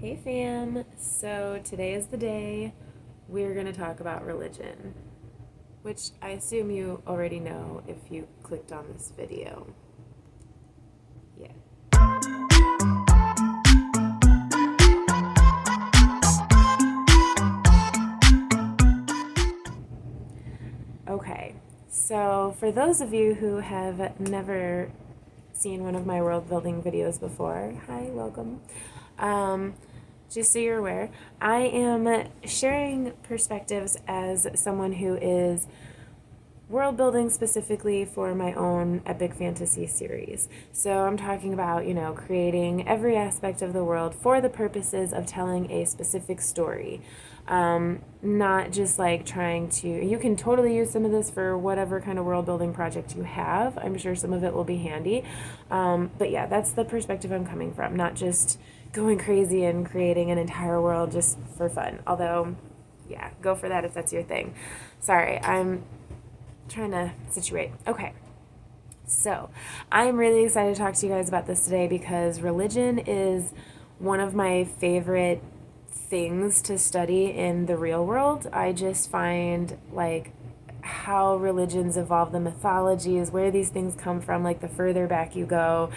Hey fam! So today is the day we're going to talk about religion, which I assume you already know if you clicked on this video. Yeah. Okay, so for those of you who have never seen one of my world building videos before, hi, welcome. Just so you're aware, I am sharing perspectives as someone who is world building specifically for my own epic fantasy series. So I'm talking about, creating every aspect of the world for the purposes of telling a specific story. Not just like trying to, you can totally use some of this for whatever kind of world building project you have. I'm sure some of it will be handy. But yeah, that's the perspective I'm coming from, not just going crazy and creating an entire world just for fun. Although, yeah, go for that if that's your thing. Sorry, I'm trying to situate. Okay. So, I'm really excited to talk to you guys about this today because religion is one of my favorite things to study in the real world. I just find like how religions evolve, the mythologies, where these things come from, like the further back you go,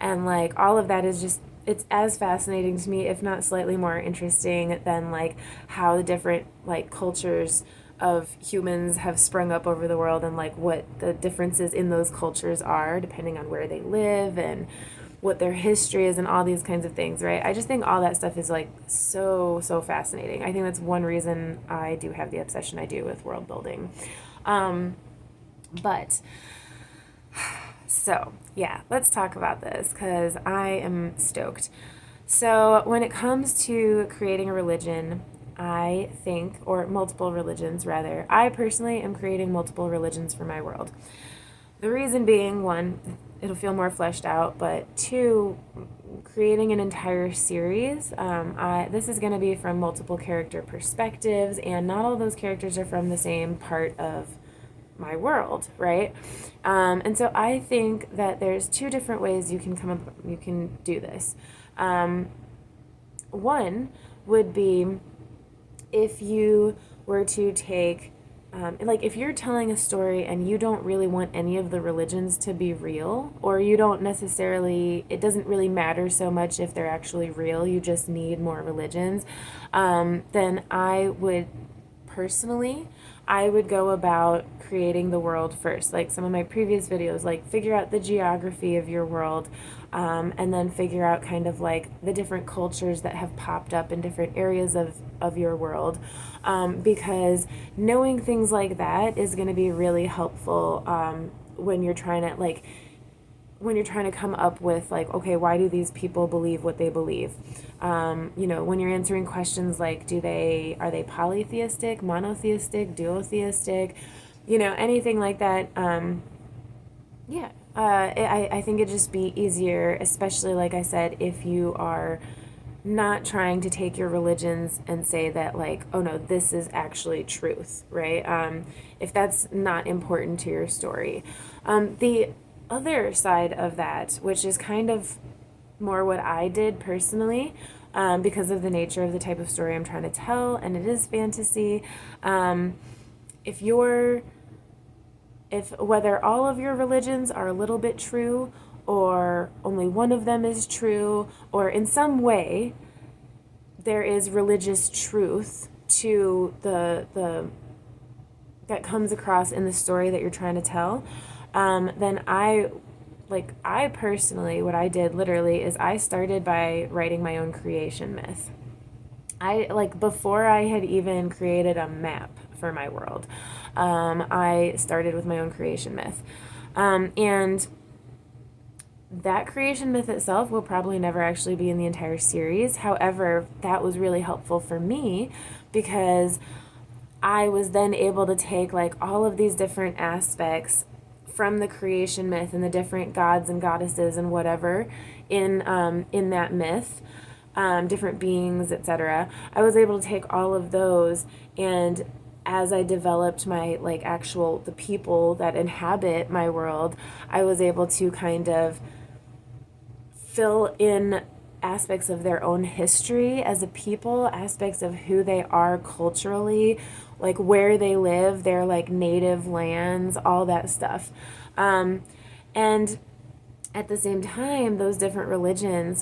and like all of that is just it's as fascinating to me, if not slightly more interesting than like how the different like cultures of humans have sprung up over the world and like what the differences in those cultures are depending on where they live and what their history is and all these kinds of things, right? I just think all that stuff is like so fascinating. I think that's one reason I do have the obsession I do with world building. But so, yeah, let's talk about this because I am stoked. So, when it comes to creating a religion, I think, or multiple religions rather, I personally am creating multiple religions for my world. The reason being, one, it'll feel more fleshed out, but two, creating an entire series. This is going to be from multiple character perspectives, and not all those characters are from the same part of my world, right? And so I think that there's two different ways you can do this. One would be if you were to take, like if you're telling a story and you don't really want any of the religions to be real, or you don't necessarily, it doesn't really matter so much if they're actually real, you just need more religions, then I would go about creating the world first. Like some of my previous videos, like figure out the geography of your world, and then figure out kind of like the different cultures that have popped up in different areas of your world. Because knowing things like that is going to be really helpful when you're trying to come up with like, okay, why do these people believe what they believe? When you're answering questions like, are they polytheistic, monotheistic, duotheistic, anything like that. I think it'd just be easier, especially like I said, if you are not trying to take your religions and say that like, oh no, this is actually truth, right? If that's not important to your story. The other side of that, which is kind of more what I did personally, because of the nature of the type of story I'm trying to tell, and it is fantasy. If whether all of your religions are a little bit true, or only one of them is true, or in some way there is religious truth to the that comes across in the story that you're trying to tell, then I personally, what I did literally is I started by writing my own creation myth. Before I had even created a map for my world, I started with my own creation myth. And that creation myth itself will probably never actually be in the entire series. However, that was really helpful for me because I was then able to take like all of these different aspects from the creation myth and the different gods and goddesses and whatever in that myth, different beings, etc. I was able to take all of those, and as I developed my the people that inhabit my world, I was able to kind of fill in aspects of their own history as a people, aspects of who they are culturally, like where they live, their like native lands, all that stuff. And at the same time, those different religion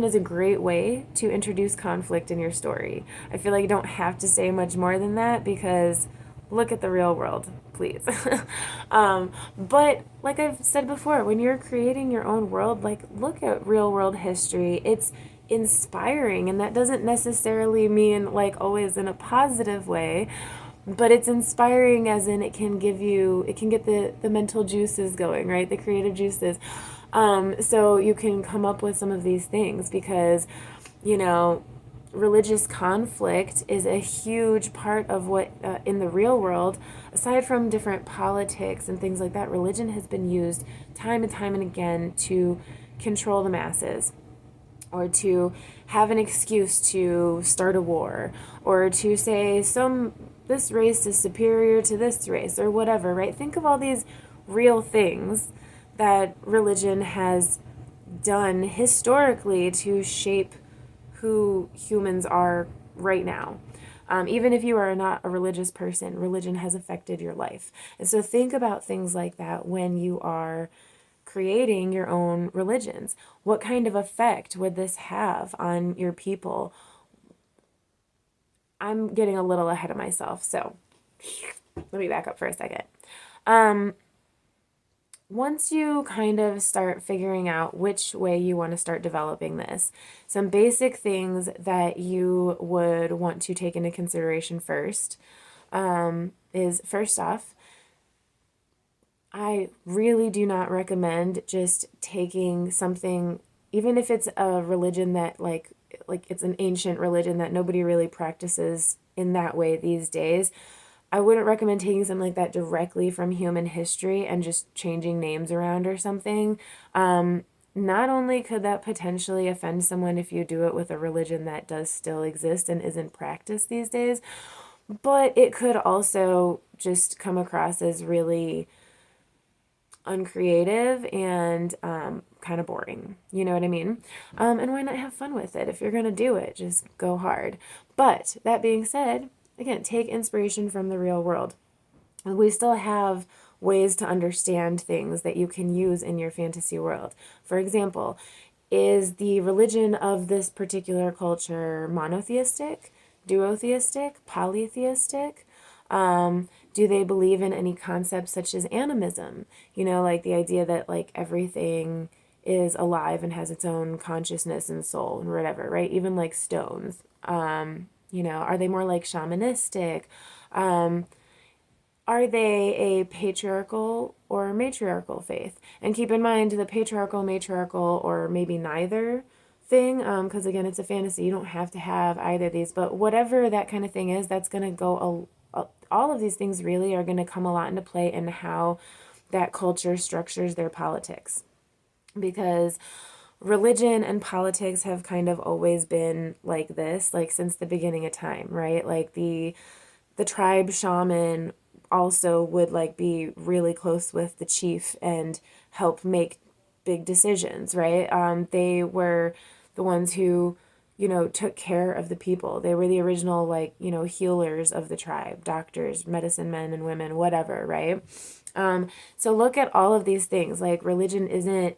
is a great way to introduce conflict in your story. I feel like you don't have to say much more than that because look at the real world, please. But like I've said before, when you're creating your own world, like look at real world history. It's inspiring, and that doesn't necessarily mean like always in a positive way, but it's inspiring as in it can get the mental juices going, right? The creative juices. So you can come up with some of these things because, you know, religious conflict is a huge part of what, in the real world, aside from different politics and things like that, religion has been used time and time and again to control the masses, or to have an excuse to start a war, or to say this race is superior to this race, or whatever, right? Think of all these real things that religion has done historically to shape who humans are right now. Even if you are not a religious person, religion has affected your life. And so think about things like that when you are creating your own religions. What kind of effect would this have on your people? I'm getting a little ahead of myself, so let me back up for a second. Once you kind of start figuring out which way you want to start developing this, some basic things that you would want to take into consideration first is, first off, I really do not recommend just taking something, even if it's a religion that like it's an ancient religion that nobody really practices in that way these days. I wouldn't recommend taking something like that directly from human history and just changing names around or something. Not only could that potentially offend someone if you do it with a religion that does still exist and isn't practiced these days, but it could also just come across as really uncreative and kind of boring. You know what I mean? And why not have fun with it? If you're going to do it, just go hard. But that being said, again, take inspiration from the real world. We still have ways to understand things that you can use in your fantasy world. For example, is the religion of this particular culture monotheistic, duotheistic, polytheistic? Do they believe in any concepts such as animism? You know, like the idea that like everything is alive and has its own consciousness and soul and whatever, right? Even like stones. You know, are they more like shamanistic? Are they a patriarchal or matriarchal faith? And keep in mind the patriarchal, matriarchal, or maybe neither thing, because again, it's a fantasy. You don't have to have either of these, but whatever that kind of thing is, that's going to go, all of these things really are going to come a lot into play in how that culture structures their politics. Because religion and politics have kind of always been like this, like since the beginning of time, right? Like the tribe shaman also would like be really close with the chief and help make big decisions, right? They were the ones who, you know, took care of the people. They were the original, like, you know, healers of the tribe, doctors, medicine men and women, whatever, right? So look at all of these things. Like religion isn't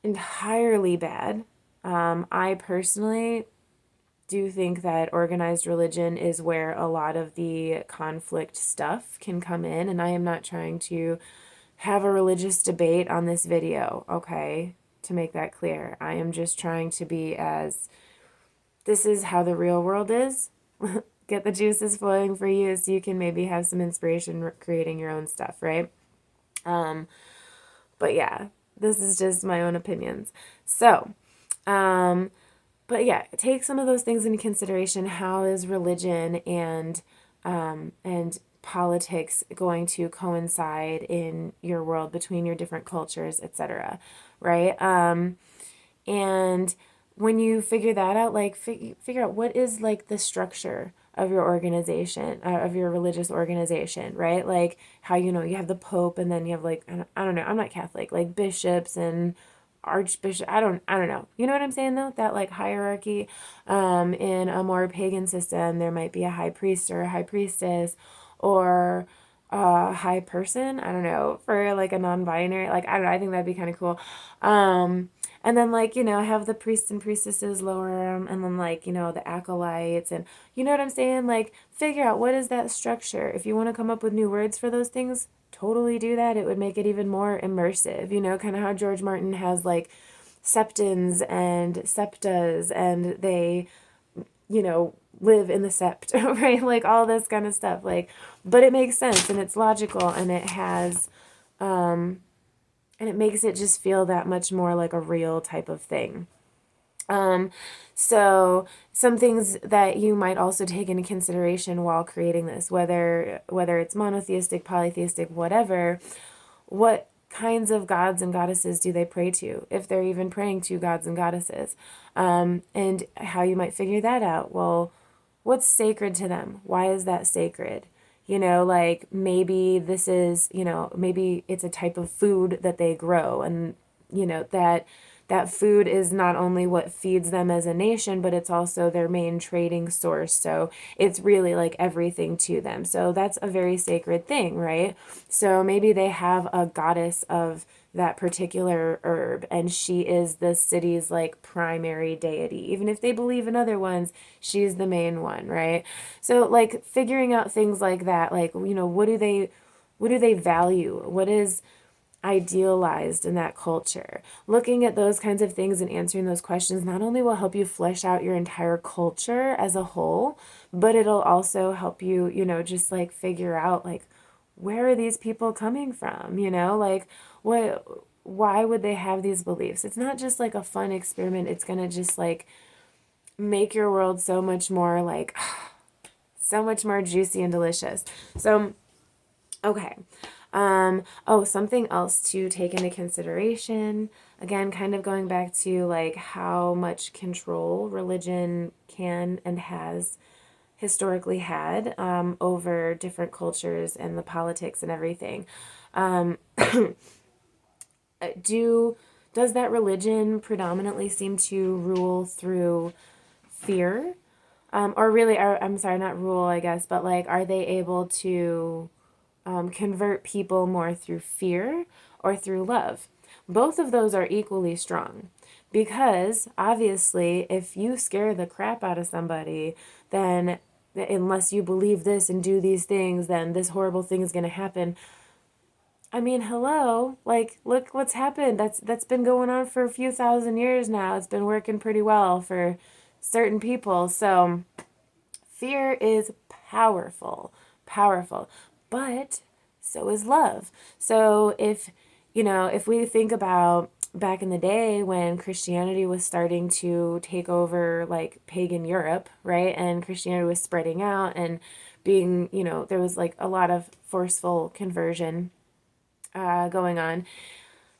entirely bad. I personally do think that organized religion is where a lot of the conflict stuff can come in, and I am not trying to have a religious debate on this video, okay? To make that clear, I am just trying to be as, this is how the real world is. Get the juices flowing for you so you can maybe have some inspiration creating your own stuff, right? But yeah, this is just my own opinions. So, but yeah, take some of those things into consideration. How is religion and politics going to coincide in your world between your different cultures, etc., right? And when you figure that out, like figure out what is like the structure of your organization, of your religious organization, right? Like how, you know, you have the Pope and then you have like, I don't know, I'm not Catholic, like bishops and archbishop. I don't know. You know what I'm saying though? That like hierarchy. In a more pagan system, there might be a high priest or a high priestess, or a high person. I don't know. For like a non-binary, like I don't know. I think that'd be kind of cool. And then like, you know, have the priests and priestesses lower them, and then like, you know, the acolytes, and you know what I'm saying? Like figure out what is that structure. If you want to come up with new words for those things, totally do that. It would make it even more immersive. You know, kind of how George Martin has like septons and septas, and they, you know, live in the sept, right? Like all this kind of stuff. Like, but it makes sense and it's logical, and it has, and it makes it just feel that much more like a real type of thing. So some things that you might also take into consideration while creating this, whether it's monotheistic, polytheistic, whatever, what kinds of gods and goddesses do they pray to, if they're even praying to gods and goddesses, and how you might figure that out. Well, what's sacred to them? Why is that sacred? You know, like maybe this is, you know, maybe it's a type of food that they grow, and you know that food is not only what feeds them as a nation, but it's also their main trading source. So it's really like everything to them. So that's a very sacred thing, right? So maybe they have a goddess of that particular herb, and she is the city's like primary deity. Even if they believe in other ones, she's the main one, right? So like figuring out things like that, like, you know, what do they value? What is idealized in that culture? Looking at those kinds of things and answering those questions not only will help you flesh out your entire culture as a whole, but it'll also help you, you know, just like figure out like, where are these people coming from? You know, like why would they have these beliefs? It's not just like a fun experiment. It's going to just like make your world so much more like, so much more juicy and delicious. So, okay. Oh, something else to take into consideration, again, kind of going back to like how much control religion can and has historically had, over different cultures and the politics and everything. Um, does that religion predominantly seem to rule through fear? Or really, I'm sorry, not rule, I guess, but like, are they able to convert people more through fear or through love? Both of those are equally strong, because obviously if you scare the crap out of somebody, then unless you believe this and do these things, then this horrible thing is going to happen. I mean, hello, like look what's happened. That's been going on for a few thousand years now. It's been working pretty well for certain people. So fear is powerful, powerful, but so is love. So if, you know, if we think about back in the day when Christianity was starting to take over like pagan Europe, right? And Christianity was spreading out and being, you know, there was like a lot of forceful conversion going on.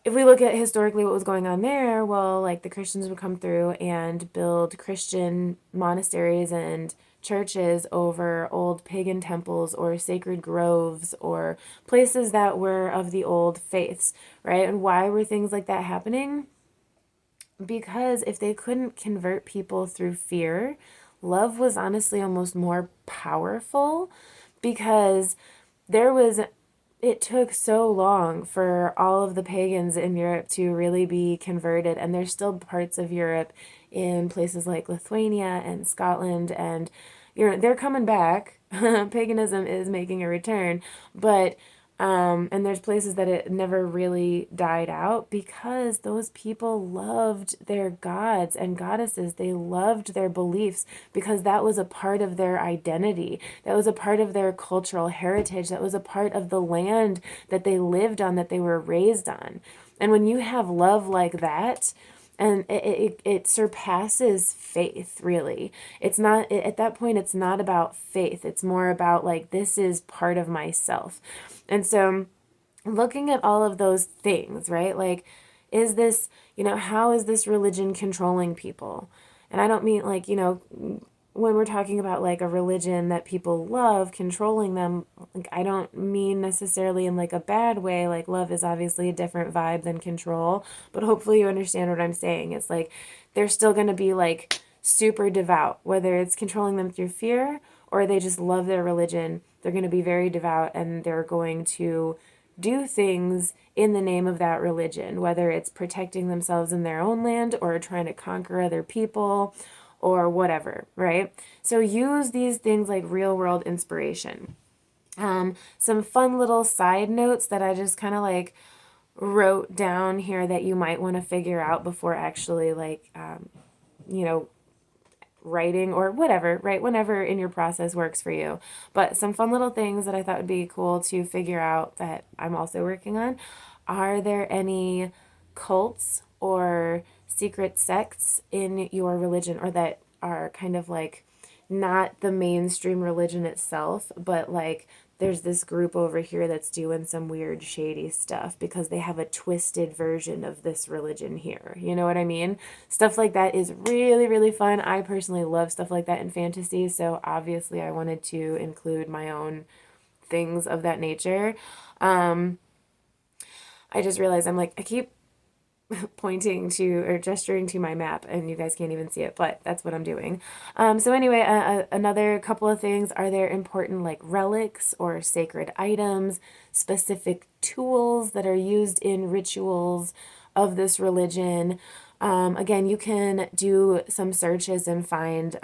If we look at historically what was going on there, well, like the Christians would come through and build Christian monasteries and churches over old pagan temples or sacred groves or places that were of the old faiths, right? And why were things like that happening? Because if they couldn't convert people through fear, love was honestly almost more powerful, because there was it took so long for all of the pagans in Europe to really be converted. And there's still parts of Europe in places like Lithuania and Scotland, and you know, they're coming back. Paganism is making a return, but and there's places that it never really died out, because those people loved their gods and goddesses. They loved their beliefs because that was a part of their identity. That was a part of their cultural heritage. That was a part of the land that they lived on, that they were raised on. And when you have love like that, and it surpasses faith, really. It's not, at that point, it's not about faith. It's more about like, this is part of myself. And so looking at all of those things, right? Like, is this, you know, how is this religion controlling people? And I don't mean like, you know, when we're talking about like a religion that people love, controlling them, like I don't mean necessarily in like a bad way. Like love is obviously a different vibe than control, but hopefully you understand what I'm saying. It's like they're still going to be like super devout, whether it's controlling them through fear or they just love their religion. They're going to be very devout and they're going to do things in the name of that religion, whether it's protecting themselves in their own land or trying to conquer other people or whatever, right? So use these things like real world inspiration. Some fun little side notes that I just kind of like wrote down here that you might want to figure out before actually like, you know, writing or whatever, right? Whenever in your process works for you. But some fun little things that I thought would be cool to figure out that I'm also working on. Are there any cults or secret sects in your religion, or that are kind of like not the mainstream religion itself, but like there's this group over here that's doing some weird shady stuff because they have a twisted version of this religion here. You know what I mean? Stuff like that is really, really fun. I personally love stuff like that in fantasy, so obviously I wanted to include my own things of that nature. I just realized I keep pointing to or gesturing to my map and you guys can't even see it, but that's what I'm doing. So anyway, another couple of things. Are there important like relics or sacred items, specific tools that are used in rituals of this religion? Again, you can do some searches and find,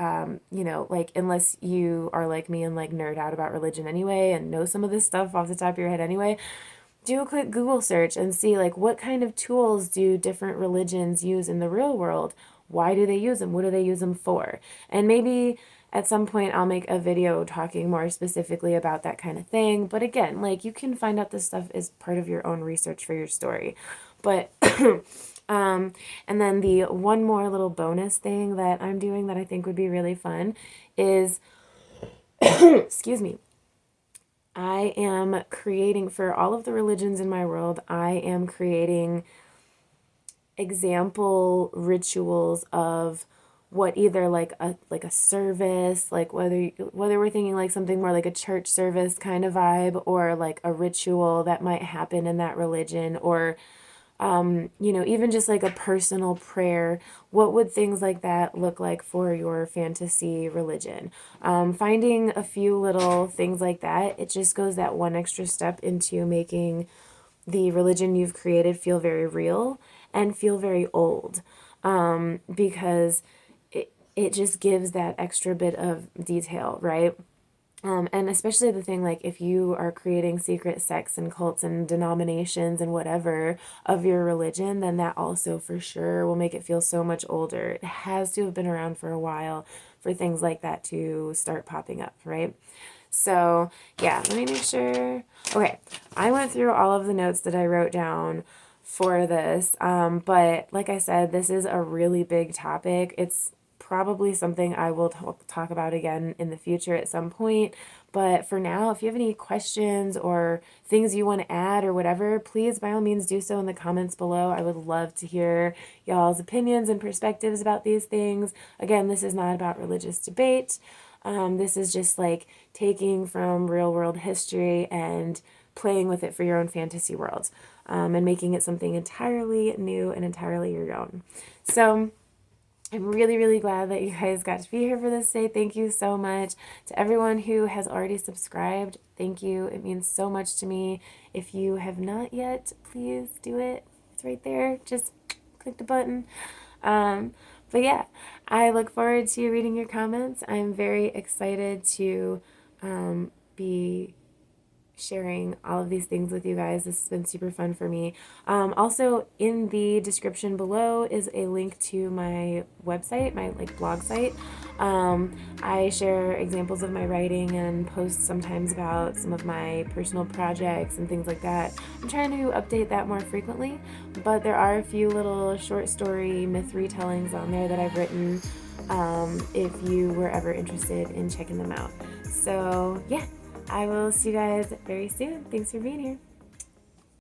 you know, like unless you are like me and like nerd out about religion anyway and know some of this stuff off the top of your head anyway, do a quick Google search and see like what kind of tools do different religions use in the real world? Why do they use them? What do they use them for? And maybe at some point I'll make a video talking more specifically about that kind of thing. But again, like you can find out this stuff as part of your own research for your story. But and then the one more little bonus thing that I'm doing that I think would be really fun is excuse me. I am creating, for all of the religions in my world, I am creating example rituals of what either like a service, like whether we're thinking like something more like a church service kind of vibe, or like a ritual that might happen in that religion, or you know, even just like a personal prayer. What would things like that look like for your fantasy religion? Finding a few little things like that, it just goes that one extra step into making the religion you've created feel very real and feel very old, because it just gives that extra bit of detail, right? And especially the thing, like if you are creating secret sects and cults and denominations and whatever of your religion, then that also for sure will make it feel so much older. It has to have been around for a while for things like that to start popping up, right? So yeah, let me make sure. Okay, I went through all of the notes that I wrote down for this, but like I said, this is a really big topic. It's probably something I will talk about again in the future at some point. But for now, if you have any questions or things you want to add or whatever, please by all means do so in the comments below. I would love to hear y'all's opinions and perspectives about these things. Again, this is not about religious debate. This is just like taking from real world history and playing with it for your own fantasy world, and making it something entirely new and entirely your own. So I'm really, really glad that you guys got to be here for this day. Thank you so much to everyone who has already subscribed. Thank you. It means so much to me. If you have not yet, please do it. It's right there. Just click the button. But yeah, I look forward to reading your comments. I'm very excited to be sharing all of these things with you guys. This has been super fun for me. Also, in the description below is a link to my website, my like blog site. I share examples of my writing and post sometimes about some of my personal projects and things like that. I'm trying to update that more frequently, but there are a few little short story myth retellings on there that I've written, if you were ever interested in checking them out. So yeah, I will see you guys very soon. Thanks for being here.